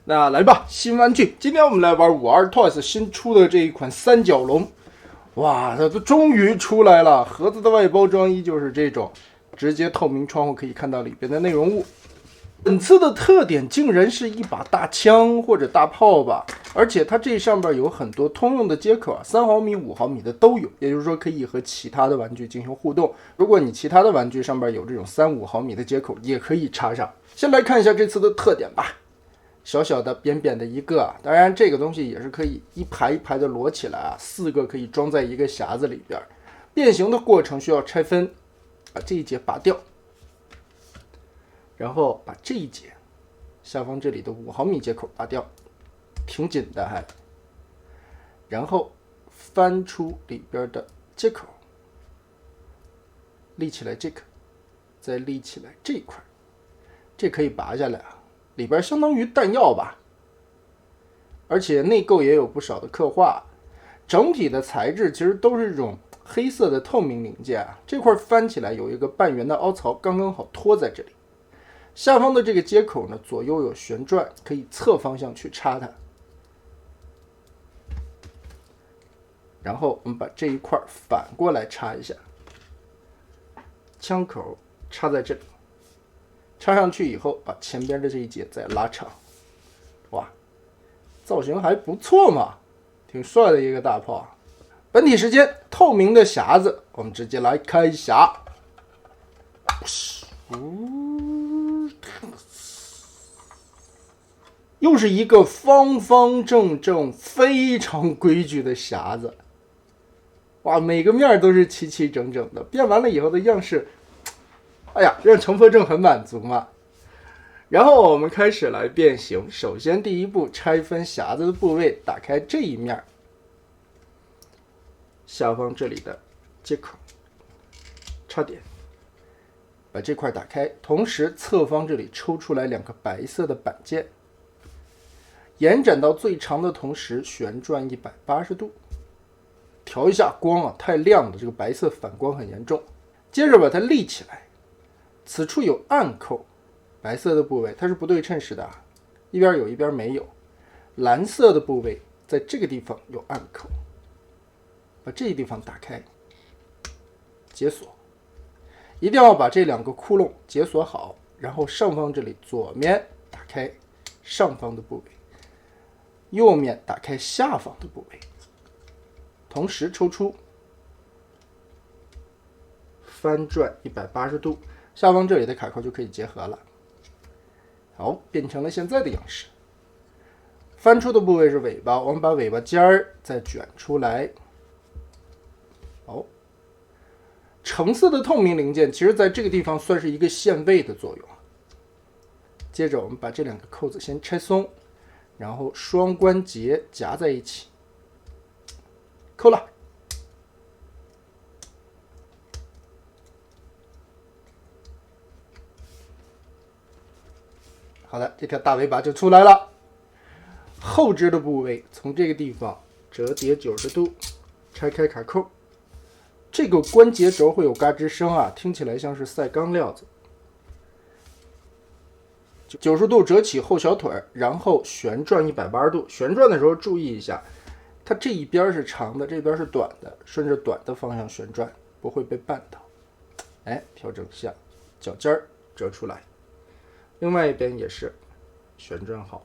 那来吧，新玩具，今天我们来玩52 Toys 新出的这一款三角龙。哇，它都终于出来了！盒子的外包装依旧是这种，直接透明窗户可以看到里边的内容物。本次的特点竟然是一把大枪或者大炮吧，而且它这上边有很多通用的接口啊，3毫米、5毫米的都有，也就是说可以和其他的玩具进行互动。如果你其他的玩具上边有这种3、5毫米的接口，也可以插上。先来看一下这次的特点吧。小小的扁扁的一个啊，当然这个东西也是可以一排一排的摞起来啊，4个可以装在一个匣子里边。变形的过程需要拆分，把这一节拔掉，然后把这一节下方这里的5毫米接口拔掉，挺紧的还。然后翻出里边的接口，立起来这个，再立起来这一块，这可以拔下来啊。里边相当于弹药吧，而且内构也有不少的刻画，整体的材质其实都是这种黑色的透明零件啊。这块翻起来有一个半圆的凹槽，刚刚好托在这里。下方的这个接口呢，左右有旋转，可以侧方向去插它。然后我们把这一块反过来插一下，枪口插在这里。插上去以后，把前边的这一节再拉长，哇，造型还不错嘛，挺帅的一个大炮啊！本体时间，透明的匣子，我们直接来开匣。又是一个方方正正、非常规矩的匣子，哇，每个面都是齐齐整整的。变完了以后的样式，哎呀，让强迫症很满足嘛。然后我们开始来变形。首先第一步，拆分匣子的部位，打开这一面，下方这里的接口插点，把这块打开，同时侧方这里抽出来2个白色的板件，延展到最长的同时旋转180度，调一下光啊，太亮了，这个白色反光很严重。接着把它立起来，此处有暗扣，白色的部位它是不对称式的啊，一边有一边没有。蓝色的部位在这个地方有暗扣，把这个地方打开，解锁。一定要把这2个窟窿解锁好，然后上方这里左面打开上方的部位，右面打开下方的部位，同时抽出，翻转180度，下方这里的卡扣就可以结合了。好，变成了现在的样式。翻出的部位是尾巴，我们把尾巴尖儿再卷出来。好，橙色的透明零件其实在这个地方算是一个限位的作用。接着我们把这2个扣子先拆松，然后双关节夹在一起，扣了。好的，这条大尾巴就出来了。后肢的部位从这个地方折叠90度，拆开卡扣。这个关节轴会有嘎吱声啊，听起来像是赛钢料子。90度折起后小腿，然后旋转180度。旋转的时候注意一下，它这一边是长的，这边是短的，顺着短的方向旋转，不会被绊倒。哎，调整一下，脚尖折出来。另外一边也是旋转好，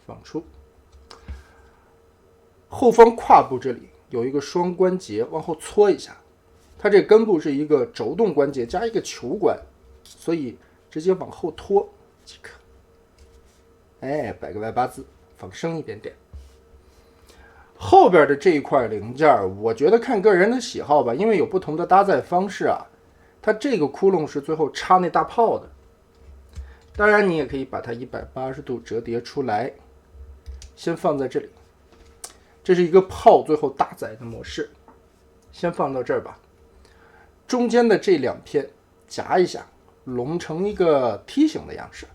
放出。后方胯部这里有一个双关节，往后搓一下，它这根部是一个轴动关节加一个球关，所以直接往后拖即可。哎，摆个外八字，放深一点点。后边的这一块零件，我觉得看个人的喜好吧，因为有不同的搭载方式啊。它这个窟窿是最后插那大炮的。当然你也可以把它180度折叠出来，先放在这里。这是一个炮最后搭载的模式，先放到这儿吧。中间的这2片夹一下，拢成一个梯形的样式。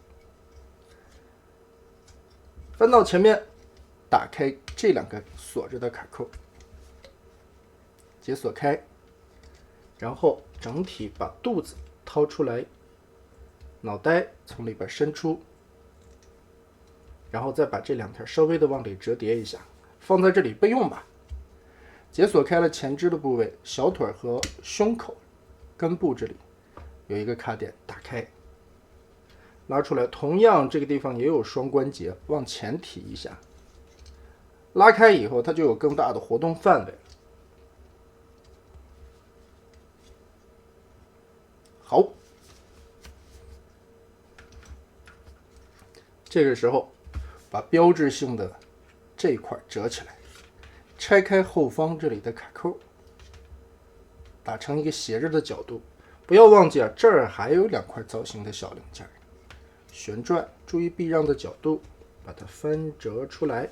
翻到前面，打开这2个锁着的卡扣，解锁开，然后整体把肚子掏出来，脑袋从里边伸出，然后再把这两条稍微的往里折叠一下，放在这里备用吧。解锁开了前肢的部位，小腿和胸口根部这里有一个卡点，打开拉出来，同样这个地方也有双关节，往前提一下，拉开以后它就有更大的活动范围。好，这个时候把标志性的这一块折起来，拆开后方这里的卡扣，打成一个斜着的角度。不要忘记啊，这儿还有2块造型的小零件，旋转，注意避让的角度，把它翻折出来。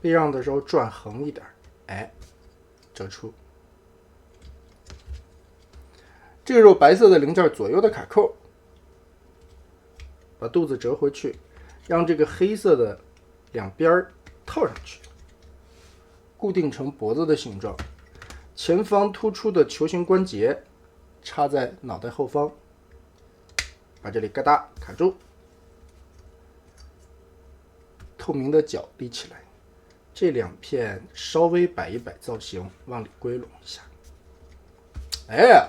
避让的时候转横一点，哎，折出。这个时候白色的零件左右的卡扣，把肚子折回去，让这个黑色的两边套上去，固定成脖子的形状。前方突出的球形关节插在脑袋后方，把这里嘎哒卡住。透明的角立起来，这两片稍微摆一摆造型，往里归拢一下。哎，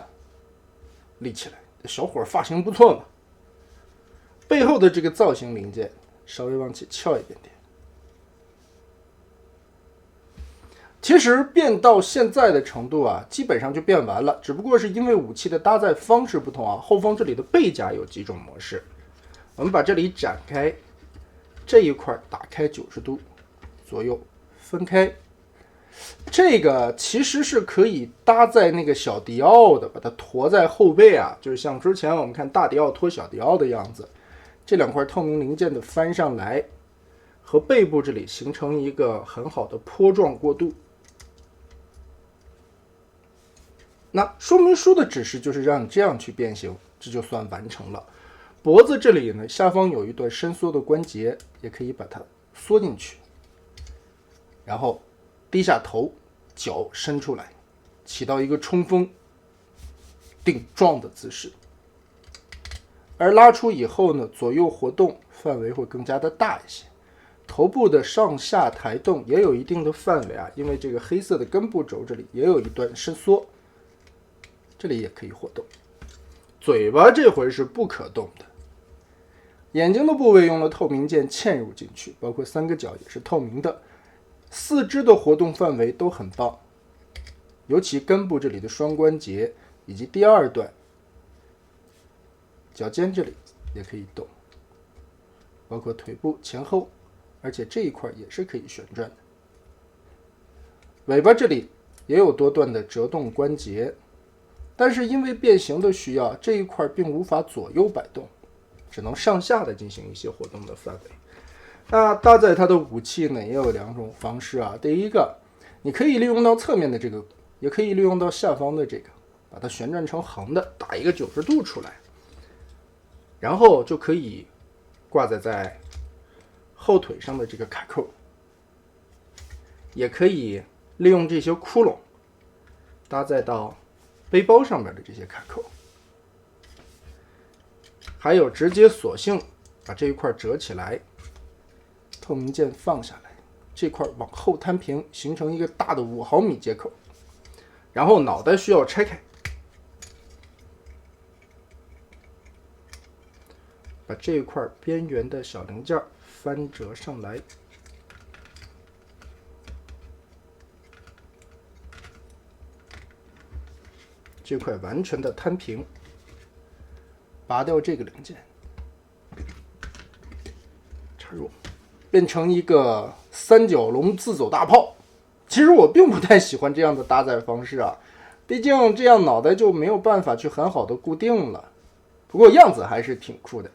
立起来，小伙发型不错嘛。背后的这个造型零件稍微往起翘一点点。其实变到现在的程度啊，基本上就变完了，只不过是因为武器的搭载方式不同啊，后方这里的背甲有几种模式。我们把这里展开，这一块打开90度，左右分开。这个其实是可以搭载那个小迪奥的，把它驮在后背啊，就是像之前我们看大迪奥驮小迪奥的样子。这两块透明零件的翻上来，和背部这里形成一个很好的坡状过渡。那说明书的指示就是让你这样去变形，这就算完成了。脖子这里呢，下方有一段伸缩的关节，也可以把它缩进去，然后低下头，脚伸出来，起到一个冲锋顶撞的姿势。而拉出以后呢，左右活动范围会更加的大一些，头部的上下抬动也有一定的范围啊，因为这个黑色的根部轴这里也有一段伸缩，这里也可以活动。嘴巴这回是不可动的，眼睛的部位用了透明件嵌入进去，包括3个角也是透明的。四肢的活动范围都很棒，尤其根部这里的双关节以及第2段脚尖这里也可以动，包括腿部前后，而且这一块也是可以旋转的。尾巴这里也有多段的折动关节，但是因为变形的需要，这一块并无法左右摆动，只能上下的进行一些活动的范围。那搭载它的武器呢，也有2种方式啊。第一个，你可以利用到侧面的这个，也可以利用到下方的这个，把它旋转成横的，打一个90度出来，然后就可以挂在后腿上的这个卡扣，也可以利用这些窟窿搭载到背包上面的这些卡扣，还有直接索性把这一块折起来，透明件放下来，这块往后摊平，形成一个大的5毫米接口，然后脑袋需要拆开，把这一块边缘的小零件翻折上来，这块完全的摊平，拔掉这个零件，插入，变成一个3角龙自走大炮。其实我并不太喜欢这样的搭载方式啊，毕竟这样脑袋就没有办法去很好的固定了。不过样子还是挺酷的。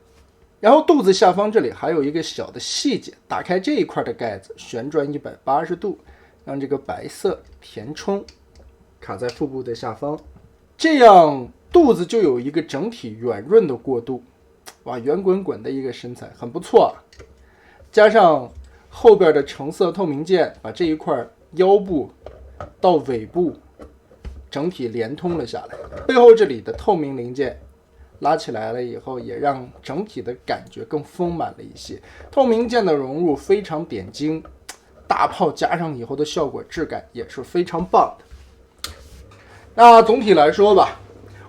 然后肚子下方这里还有一个小的细节，打开这一块的盖子，旋转180度，让这个白色填充卡在腹部的下方，这样肚子就有一个整体圆润的过渡。哇，圆滚滚的一个身材，很不错啊。加上后边的橙色透明件，把这一块腰部到尾部整体连通了下来。背后这里的透明零件拉起来了以后，也让整体的感觉更丰满了一些。透明件的融入非常点睛，大炮加上以后的效果质感也是非常棒的。那总体来说吧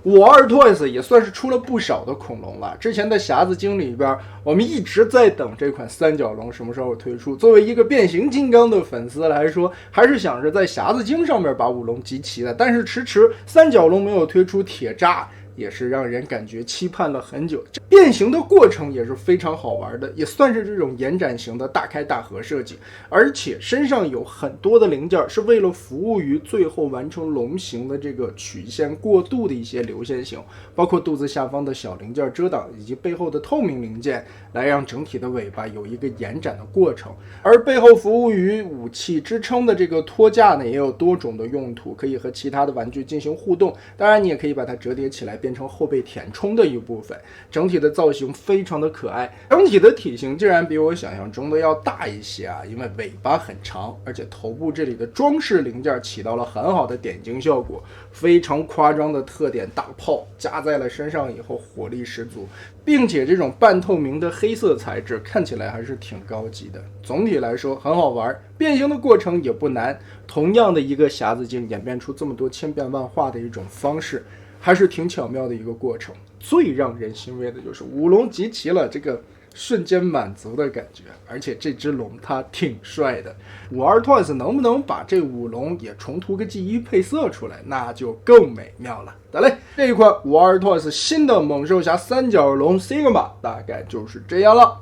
，52 Toys 也算是出了不少的恐龙了。之前的匣子精里边，我们一直在等这款三角龙什么时候推出。作为一个变形金刚的粉丝来说，还是想着在匣子精上面把五龙集齐的。但是迟迟三角龙没有推出铁渣，也是让人感觉期盼了很久。变形的过程也是非常好玩的，也算是这种延展型的大开大合设计，而且身上有很多的零件是为了服务于最后完成龙形的这个曲线过渡的一些流线型，包括肚子下方的小零件遮挡以及背后的透明零件，来让整体的尾巴有一个延展的过程。而背后服务于武器支撑的这个托架呢，也有多种的用途，可以和其他的玩具进行互动，当然你也可以把它折叠起来变成后背填充的一部分。整体的造型非常的可爱，整体的体型竟然比我想象中的要大一些啊！因为尾巴很长，而且头部这里的装饰零件起到了很好的点睛效果，非常夸张的特点大炮加在了身上以后火力十足，并且这种半透明的黑色材质看起来还是挺高级的。总体来说很好玩，变形的过程也不难，同样的一个匣子精演变出这么多千变万化的一种方式，还是挺巧妙的一个过程。最让人欣慰的就是五龙集齐了，这个瞬间满足的感觉，而且这只龙它挺帅的。52 Toys 能不能把这五龙也重涂个记忆配色出来，那就更美妙了。得嘞，这一款52 Toys 新的猛兽侠三角龙 Sigma 大概就是这样了。